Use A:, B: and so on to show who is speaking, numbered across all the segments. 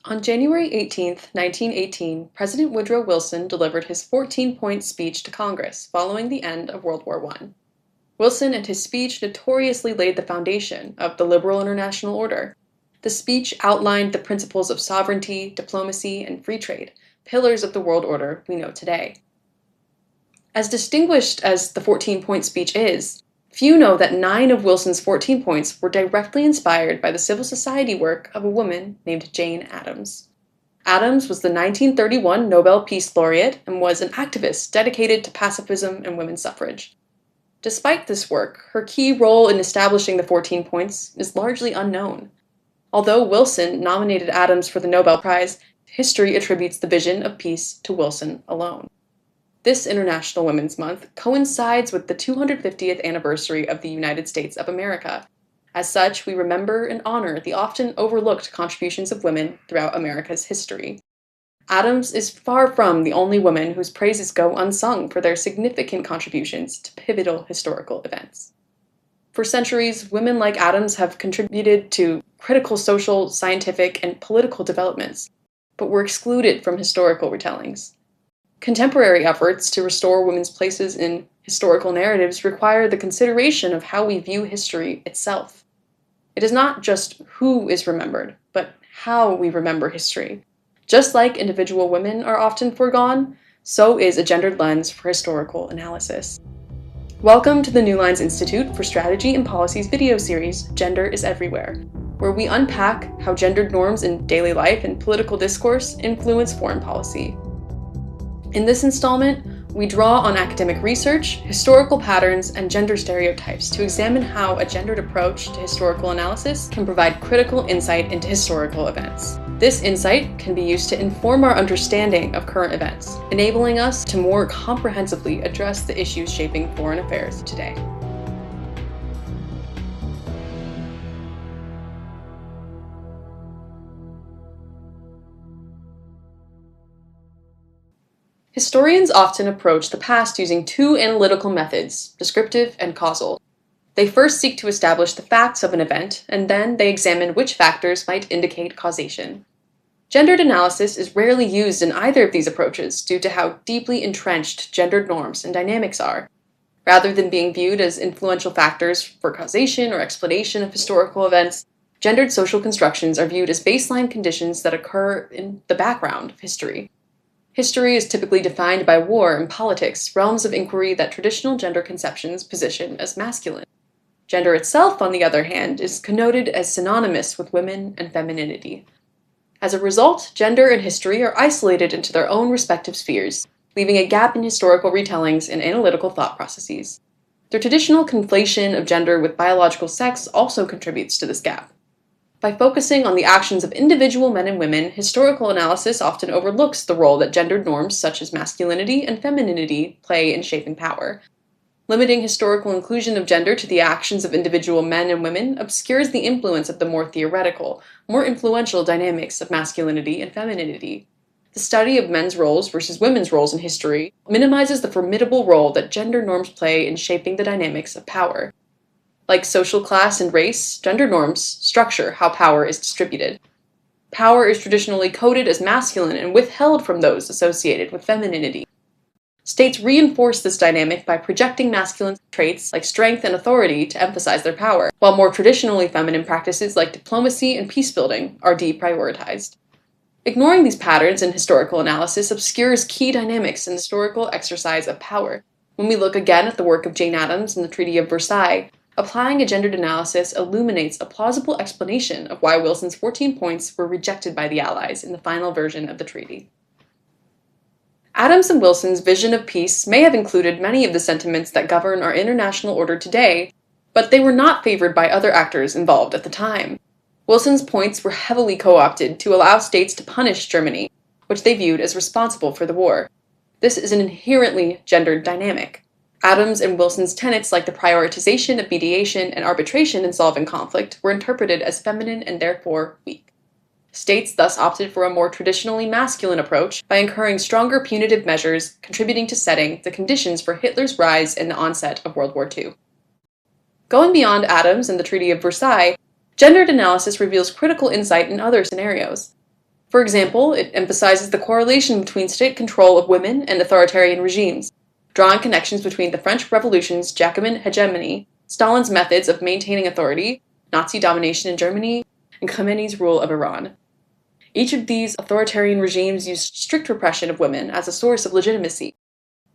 A: On January 18, 1918, President Woodrow Wilson delivered his 14-point speech to Congress following the end of World War I. Wilson and his speech notoriously laid the foundation of the liberal international order. The speech outlined the principles of sovereignty, diplomacy, and free trade, pillars of the world order we know today. As distinguished as the 14-point speech is, few know that 9 of Wilson's 14 points were directly inspired by the civil society work of a woman named Jane Addams. Addams was the 1931 Nobel Peace Laureate and was an activist dedicated to pacifism and women's suffrage. Despite this work, her key role in establishing the 14 points is largely unknown. Although Wilson nominated Addams for the Nobel Prize, history attributes the vision of peace to Wilson alone. This International Women's Month coincides with the 250th anniversary of the United States of America. As such, we remember and honor the often overlooked contributions of women throughout America's history. Addams is far from the only woman whose praises go unsung for their significant contributions to pivotal historical events. For centuries, women like Addams have contributed to critical social, scientific, and political developments, but were excluded from historical retellings. Contemporary efforts to restore women's places in historical narratives require the consideration of how we view history itself. It is not just who is remembered, but how we remember history. Just like individual women are often foregone, so is a gendered lens for historical analysis. Welcome to the New Lines Institute for Strategy and Policy's video series, Gender is Everywhere, where we unpack how gendered norms in daily life and political discourse influence foreign policy. In this installment, we draw on academic research, historical patterns, and gender stereotypes to examine how a gendered approach to historical analysis can provide critical insight into historical events. This insight can be used to inform our understanding of current events, enabling us to more comprehensively address the issues shaping foreign affairs today. Historians often approach the past using two analytical methods, descriptive and causal. They first seek to establish the facts of an event, and then they examine which factors might indicate causation. Gendered analysis is rarely used in either of these approaches due to how deeply entrenched gendered norms and dynamics are. Rather than being viewed as influential factors for causation or explanation of historical events, gendered social constructions are viewed as baseline conditions that occur in the background of history. History is typically defined by war and politics, realms of inquiry that traditional gender conceptions position as masculine. Gender itself, on the other hand, is connoted as synonymous with women and femininity. As a result, gender and history are isolated into their own respective spheres, leaving a gap in historical retellings and analytical thought processes. The traditional conflation of gender with biological sex also contributes to this gap. By focusing on the actions of individual men and women, historical analysis often overlooks the role that gendered norms such as masculinity and femininity play in shaping power. Limiting historical inclusion of gender to the actions of individual men and women obscures the influence of the more theoretical, more influential dynamics of masculinity and femininity. The study of men's roles versus women's roles in history minimizes the formidable role that gender norms play in shaping the dynamics of power. Like social class and race, gender norms structure how power is distributed. Power is traditionally coded as masculine and withheld from those associated with femininity. States reinforce this dynamic by projecting masculine traits like strength and authority to emphasize their power, while more traditionally feminine practices like diplomacy and peace-building are deprioritized. Ignoring these patterns in historical analysis obscures key dynamics in the historical exercise of power. When we look again at the work of Jane Addams and the Treaty of Versailles, applying a gendered analysis illuminates a plausible explanation of why Wilson's 14 points were rejected by the Allies in the final version of the treaty. Addams and Wilson's vision of peace may have included many of the sentiments that govern our international order today, but they were not favored by other actors involved at the time. Wilson's points were heavily co-opted to allow states to punish Germany, which they viewed as responsible for the war. This is an inherently gendered dynamic. Addams and Wilson's tenets like the prioritization of mediation and arbitration in solving conflict were interpreted as feminine and therefore weak. States thus opted for a more traditionally masculine approach by incurring stronger punitive measures, contributing to setting the conditions for Hitler's rise and the onset of World War II. Going beyond Addams and the Treaty of Versailles, gendered analysis reveals critical insight in other scenarios. For example, it emphasizes the correlation between state control of women and authoritarian regimes, drawing connections between the French Revolution's Jacobin hegemony, Stalin's methods of maintaining authority, Nazi domination in Germany, and Khomeini's rule of Iran. Each of these authoritarian regimes used strict repression of women as a source of legitimacy.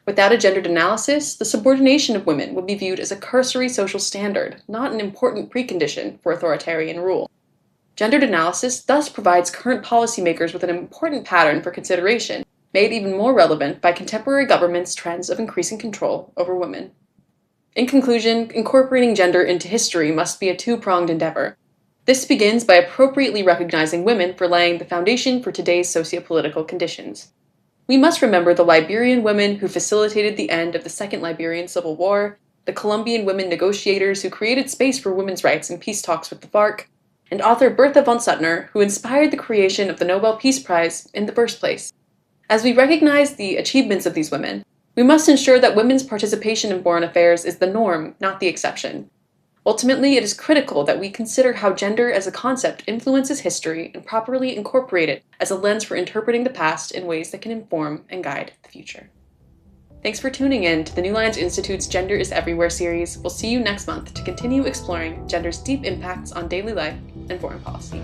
A: Without a gendered analysis, the subordination of women would be viewed as a cursory social standard, not an important precondition for authoritarian rule. Gendered analysis thus provides current policymakers with an important pattern for consideration, made even more relevant by contemporary governments' trends of increasing control over women. In conclusion, incorporating gender into history must be a two-pronged endeavor. This begins by appropriately recognizing women for laying the foundation for today's sociopolitical conditions. We must remember the Liberian women who facilitated the end of the Second Liberian Civil War, the Colombian women negotiators who created space for women's rights in peace talks with the FARC, and author Bertha von Suttner, who inspired the creation of the Nobel Peace Prize in the first place. As we recognize the achievements of these women, we must ensure that women's participation in foreign affairs is the norm, not the exception. Ultimately, it is critical that we consider how gender as a concept influences history and properly incorporate it as a lens for interpreting the past in ways that can inform and guide the future. Thanks for tuning in to the New Lines Institute's Gender is Everywhere series. We'll see you next month to continue exploring gender's deep impacts on daily life and foreign policy.